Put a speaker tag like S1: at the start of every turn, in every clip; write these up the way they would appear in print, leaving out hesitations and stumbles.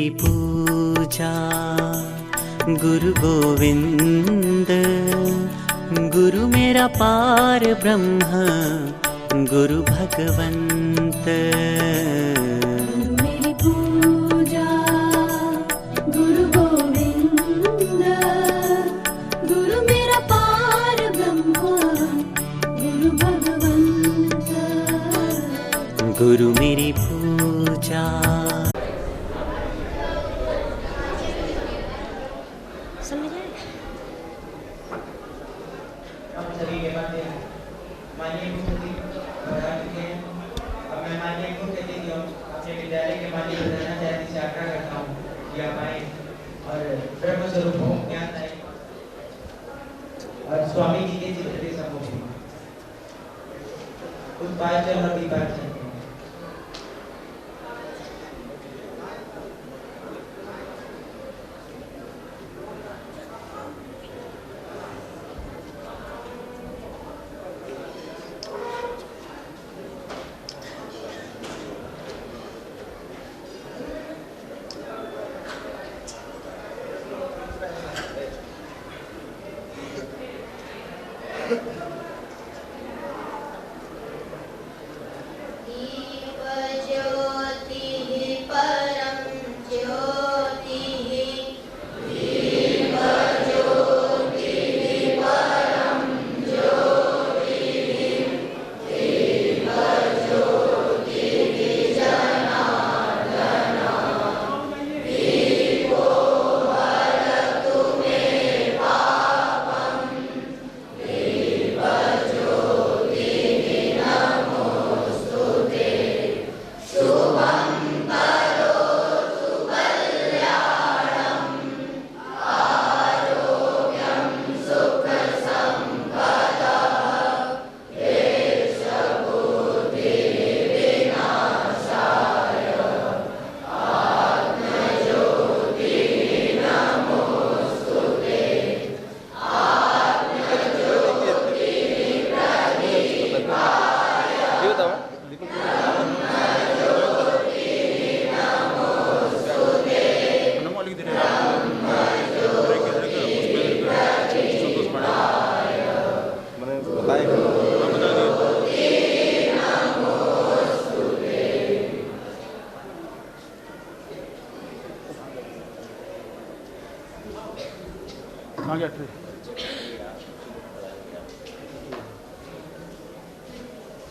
S1: मेरी पूजा गुरु गोविंद, गुरु मेरा पार ब्रह्म, गुरु भगवंत।
S2: गुरु मेरी पूजा गुरु गोविंद, गुरु मेरा पार ब्रह्म, गुरु भगवंत।
S1: गुरु मेरी पूजा।
S3: और स्वामी जी के चित्र के सम्मुख उत्पादन और विभाजन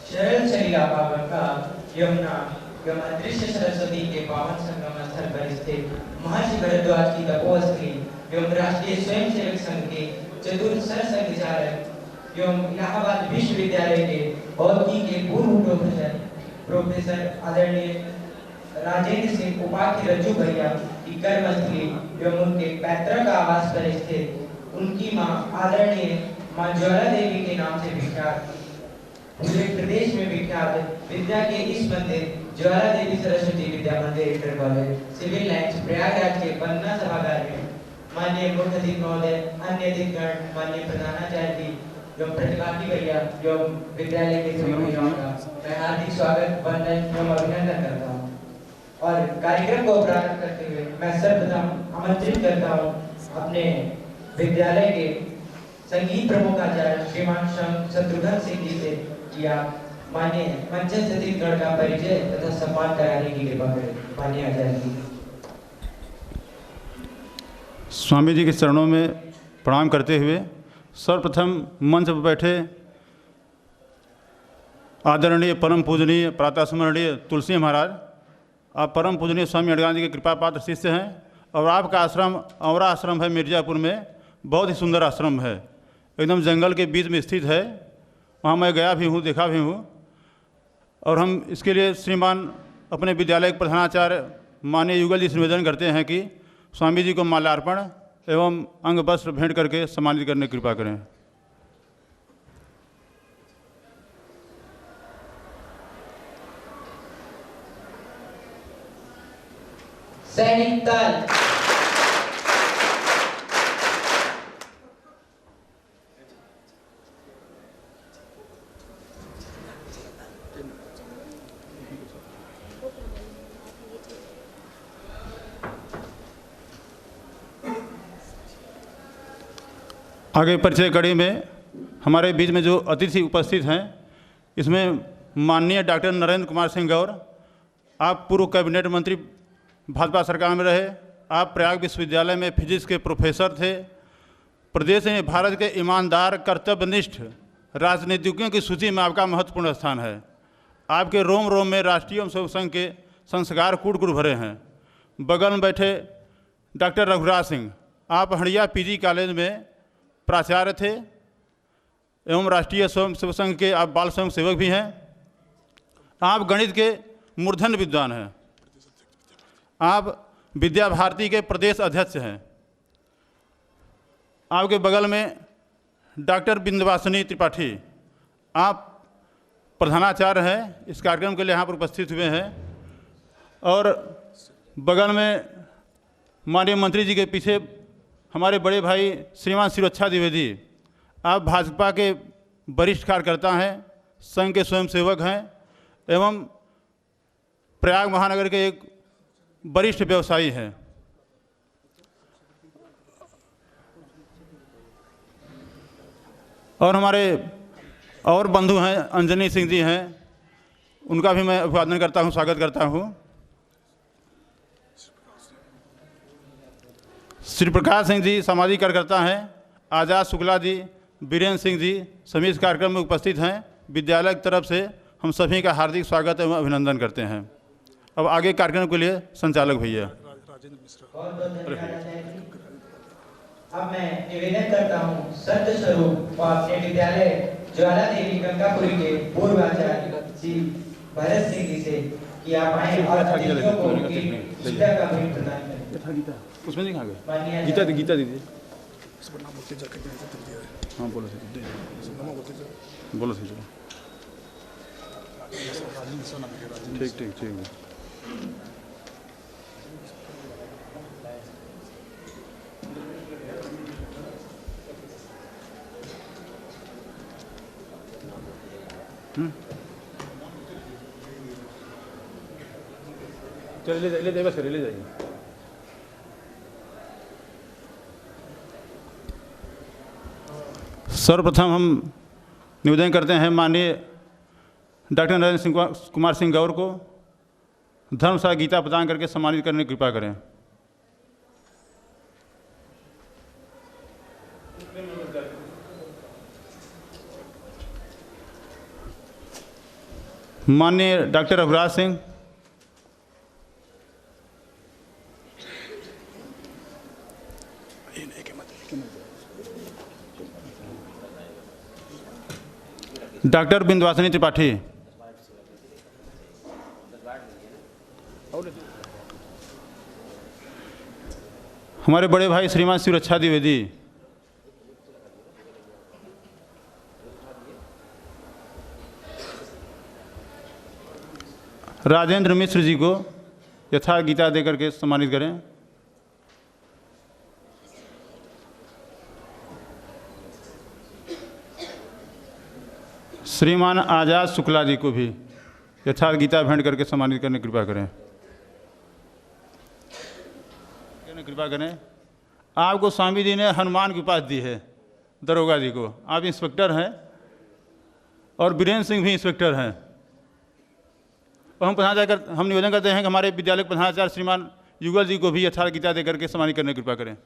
S3: शरण चलिया पावन का यमुना एवं अदृश्य सरस्वती के पावन संगम स्थल पर स्थित महर्षि भरद्वाज की तपोस्थली एवं राष्ट्रीय स्वयंसेवक संघ के चतुर्थ सरसंघचालक एवं इलाहाबाद विश्वविद्यालय के भौतिकी के पूर्व प्रोफेसर आदरणीय राजेंद्र सिंह उपाध्याय रज्जू भैया की कर्मस्थली एवं उनके पैतृक आवास पर स्थित उनकी मां आदरणीय मां ज्वाला देवी के नाम से विख्यात पूरे प्रदेश में विख्यात विद्या के इस मंदिर Jwala Devi Saraswati Vidya Mandir inter college civil lines Prayagraj के पन्ना सभागार में माननीय मुख्य अतिथि महोदय, अन्य अतिथिगण, माननीय प्रधानाचार्य जी एवं प्रतिभागी भैया एवं विद्यालय के सभी महिलाओं का मैं हार्दिक स्वागत, वंदन एवं अभिनंदन करता हूँ। और कार्यक्रम को प्रारंभ करते हुए मैं सर्वप्रथम आमंत्रित करता हूँ अपने विद्यालय के संगीत प्रमुख आचार्य श्रीमान शत्रुघ्न सिंह जी से कि आप माननीय मंचस्थ अतिथिगण का परिचय तथा सम्मान कराने की कृपा करें। माननीय आचार्य जी।
S4: स्वामी जी के चरणों में प्रणाम करते हुए सर्वप्रथम मंच पर बैठे आदरणीय परम पूजनीय प्रातः स्मरणीय तुलसी महाराज, आप परम पूजनीय स्वामी अड़गान जी के कृपा पात्र शिष्य हैं और आपका आश्रम औरा आश्रम है मिर्ज़ापुर में, बहुत ही सुंदर आश्रम है, एकदम जंगल के बीच में स्थित है। वहाँ मैं गया भी हूँ, देखा भी हूँ। और हम इसके लिए श्रीमान अपने विद्यालय के प्रधानाचार्य माननीय युगल जी से निवेदन करते हैं कि स्वामी जी को माल्यार्पण एवं अंग वस्त्र भेंट करके सम्मानित करने की कृपा करें।
S3: सैनिक दल
S4: आगे परिचय कड़ी में हमारे बीच में जो अतिथि उपस्थित हैं, इसमें माननीय डॉक्टर नरेंद्र कुमार सिंह गौर, आप पूर्व कैबिनेट मंत्री भाजपा सरकार में रहे, आप प्रयाग विश्वविद्यालय में फिजिक्स के प्रोफेसर थे। प्रदेश में भारत के ईमानदार कर्तव्यनिष्ठ राजनीतिज्ञों की सूची में आपका महत्वपूर्ण स्थान है। आपके रोम रोम में राष्ट्रीय एवं स्वयं संघ के संस्कार कूट कूट भरे हैं। बगल में बैठे डॉक्टर रघुराज सिंह, आप हड़िया पीजी कॉलेज में प्राचार्य थे एवं राष्ट्रीय स्वयं सेवक संघ के आप बाल स्वयं सेवक भी हैं। आप गणित के मूर्धन्य विद्वान हैं। आप विद्या भारती के प्रदेश अध्यक्ष हैं। आपके बगल में डॉक्टर बिंदवासिनी त्रिपाठी, आप प्रधानाचार्य हैं, इस कार्यक्रम के लिए यहाँ पर उपस्थित हुए हैं। और बगल में माननीय मंत्री जी के पीछे हमारे बड़े भाई श्रीमान शिरोच्छा द्विवेदी, आप भाजपा के वरिष्ठ कार्यकर्ता हैं, संघ के स्वयंसेवक हैं एवं प्रयाग महानगर के एक वरिष्ठ व्यवसायी हैं। और हमारे और बंधु हैं, अंजनी सिंह जी हैं, उनका भी मैं अभिवादन करता हूं, स्वागत करता हूं। श्री प्रकाश सिंह जी सामाजिक कार्यकर्ता हैं, आज़ाद शुक्ला जी, बीरेन्द्र सिंह जी सभी इस कार्यक्रम में उपस्थित हैं। विद्यालय की तरफ से हम सभी का हार्दिक स्वागत एवं अभिनंदन करते हैं। अब आगे कार्यक्रम के लिए संचालक भैया।
S3: अब मैं निवेदन करता हूँ संत स्वरूप और अपने विद्यालय ज्वाला देवी गंगापुरी के पूर्व आचार्य श्री भरत सिंह जी से कि आप आए और अतिथियों को गीता का भेंट प्रदान करें।
S4: उसमें नहीं गए गीता गीता दीजिए। हाँ बोलो बोलो सही चलो। ठीक ठीक ठीक। चलिए ले जाइए, बस ले जाइए। सर्वप्रथम हम निवेदन करते हैं माननीय डॉक्टर नरेंद्र कुमार सिंह गौर को धर्मशाला गीता प्रदान करके सम्मानित करने की कृपा करें। माननीय डॉक्टर रघुराज सिंह, डॉक्टर बिंदवासिनी त्रिपाठी, हमारे बड़े भाई श्रीमान शिरोच्छा द्विवेदी, राजेंद्र मिश्र जी को यथा गीता देकर के सम्मानित करें। श्रीमान आज़ाद शुक्ला जी को भी यथार्थ गीता भेंट करके सम्मानित करने की कृपा करें। कृपा करें। आपको स्वामी जी ने हनुमान की उपाधि दी है, दरोगा जी को। आप इंस्पेक्टर हैं और बीरेन्द्र सिंह भी इंस्पेक्टर हैं। और हम निवेदन करते हैं कि हमारे विद्यालय के प्रधानाचार्य श्रीमान युगल जी को भी यथार्थ गीता देकर के सम्मानित करने की कृपा करें।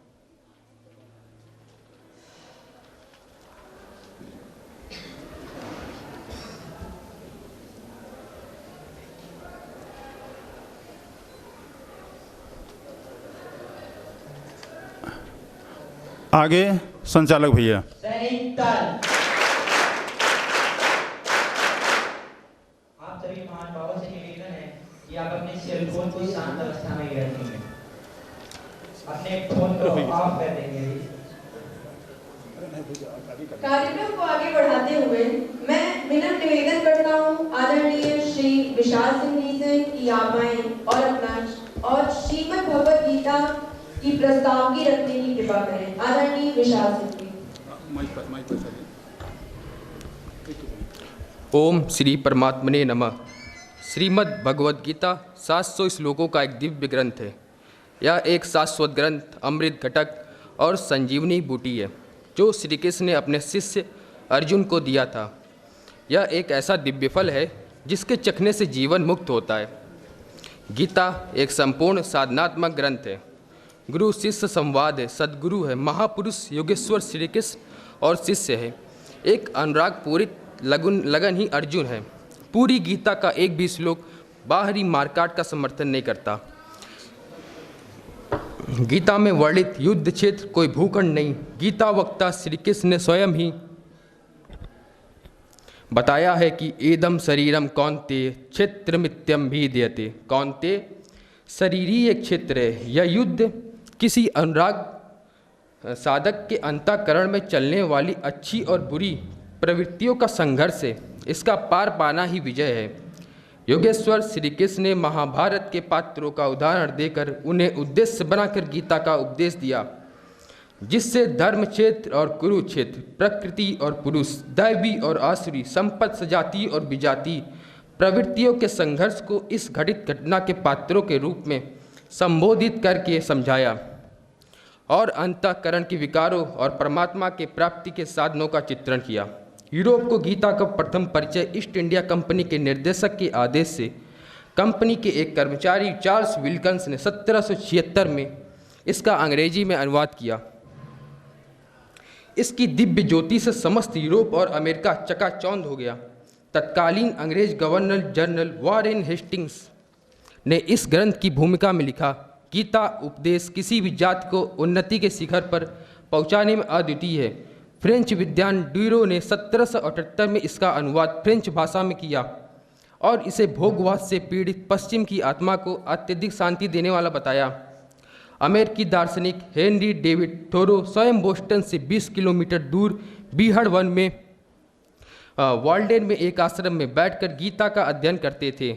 S4: आगे संचालक भैया।
S3: सैनिक ताल। आप सभी महान भावों से निवेदन है कि आप अपने सेल फोन को शांत अवस्था में ही रखेंगे, अपने फोन को ऑफ कर देंगे।
S2: कार्यक्रम को आगे बढ़ाते हुए मैं विनम्र निवेदन करता हूँ आदरणीय श्री विशाल सिंह जी से कि आप आए और श्रीमद् भगवद गीता की प्रस्तावगी रखने की कृपा करें। आदरणीय विशाल सिंह जी।
S5: ओम श्री परमात्मने नमः। श्रीमद् भगवद गीता 700 श्लोकों का एक दिव्य ग्रंथ है। यह एक शाश्वत ग्रंथ, अमृत घटक और संजीवनी बूटी है। जो श्री कृष्ण ने अपने शिष्य अर्जुन को दिया था। यह एक ऐसा दिव्य फल है जिसके चखने से जीवन मुक्त होता है। गीता एक संपूर्ण साधनात्मक ग्रंथ है, गुरु शिष्य संवाद है, सद्गुरु है, महापुरुष योगेश्वर श्री कृष्ण और शिष्य है, एक अनुराग पूरित लगन ही अर्जुन है। पूरी गीता का एक भी श्लोक बाहरी मारकाट का समर्थन नहीं करता। गीता में वर्णित युद्ध क्षेत्र कोई भूखंड नहीं, गीता वक्ता श्री कृष्ण ने स्वयं ही बताया है कि एदम शरीरम कौन्तेय क्षेत्रमित्यं भिद्यते। कौन्तेय, शरीर ही एक क्षेत्र है। यह युद्ध किसी अनुराग साधक के अंतःकरण में चलने वाली अच्छी और बुरी प्रवृत्तियों का संघर्ष है। इसका पार पाना ही विजय है। योगेश्वर श्री कृष्ण ने महाभारत के पात्रों का उदाहरण देकर उन्हें उद्देश्य बनाकर गीता का उपदेश दिया, जिससे धर्म क्षेत्र और कुरुक्षेत्र, प्रकृति और पुरुष, दैवी और आसुरी, संपत्ति सजाती और विजाती प्रवृत्तियों के संघर्ष को इस घटित घटना के पात्रों के रूप में संबोधित करके समझाया और अंतःकरण के विकारों और परमात्मा के प्राप्ति के साधनों का चित्रण किया। यूरोप को गीता का प्रथम परिचय ईस्ट इंडिया कंपनी के निर्देशक के आदेश से कंपनी के एक कर्मचारी चार्ल्स विल्किंस ने 1776 में इसका अंग्रेजी में अनुवाद किया। इसकी दिव्य ज्योति से समस्त यूरोप और अमेरिका चकाचौंध हो गया। तत्कालीन अंग्रेज गवर्नर जनरल वॉरेन हेस्टिंग्स ने इस ग्रंथ की भूमिका में लिखा, गीता उपदेश किसी भी जाति को उन्नति के शिखर पर पहुंचाने में अद्वितीय है। फ्रेंच विद्वान ड्यूरो ने 1778 में इसका अनुवाद फ्रेंच भाषा में किया और इसे भोगवाद से पीड़ित पश्चिम की आत्मा को अत्यधिक शांति देने वाला बताया। अमेरिकी दार्शनिक हेनरी डेविड थोरो स्वयं बोस्टन से 20 किलोमीटर दूर बीहड़ वन में वाल्डेन में एक आश्रम में बैठकर गीता का अध्ययन करते थे।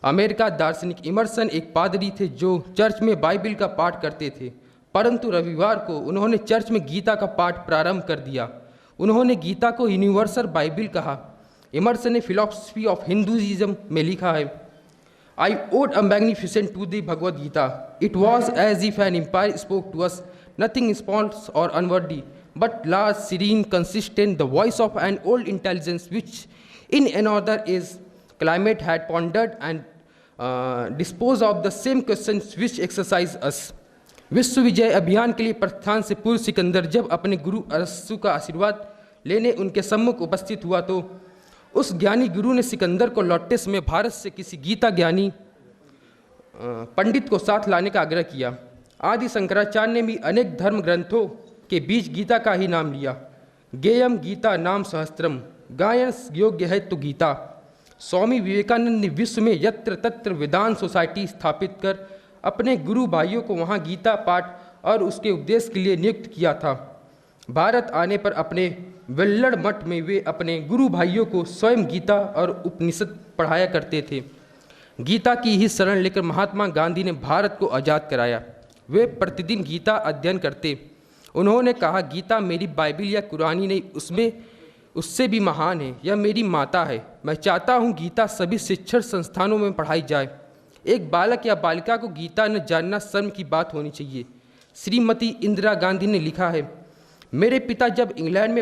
S5: अमेरिका दार्शनिक इमर्सन एक पादरी थे जो चर्च में बाइबिल का पाठ करते थे, परंतु रविवार को उन्होंने चर्च में गीता का पाठ प्रारंभ कर दिया। उन्होंने गीता को यूनिवर्सल बाइबिल कहा। इमर्सन ने फिलॉसफी ऑफ हिंदुइज्म में लिखा है, I owed a magnificent to the Bhagavad Gita. It was as if an empire spoke to us, nothing false or unworthy, but large, serene, consistent, the voice of an old intelligence which in another age climate had pondered and disposed of the same questions which exercise us. विश्व विजय अभियान के लिए प्रस्थान से पूर्व सिकंदर जब अपने गुरु अरस्तु का आशीर्वाद लेने उनके सम्मुख उपस्थित हुआ तो उस ज्ञानी गुरु ने सिकंदर को लॉट्टिस में भारत से किसी गीता ज्ञानी पंडित को साथ लाने का आग्रह किया। आदि शंकराचार्य ने भी अनेक धर्म ग्रंथों के बीच गीता का ही नाम लिया। गेयम गीता नाम सहस्त्रम, गायन योग्य है तो गीता। स्वामी विवेकानंद ने विश्व में यत्र तत्र वेदांत सोसाइटी स्थापित कर अपने गुरु भाइयों को वहाँ गीता पाठ और उसके उपदेश के लिए नियुक्त किया था। भारत आने पर अपने वेल्लड़ मठ में वे अपने गुरु भाइयों को स्वयं गीता और उपनिषद पढ़ाया करते थे। गीता की ही शरण लेकर महात्मा गांधी ने भारत को आज़ाद कराया। वे प्रतिदिन गीता अध्ययन करते। उन्होंने कहा, गीता मेरी बाइबिल या कुरानी नहीं, उससे भी महान है। यह मेरी माता है। मैं चाहता हूँ गीता सभी शिक्षण संस्थानों में पढ़ाई जाए। एक बालक या बालिका को गीता न जानना शर्म की बात होनी चाहिए। श्रीमती इंदिरा गांधी ने लिखा है, मेरे पिता जब इंग्लैंड में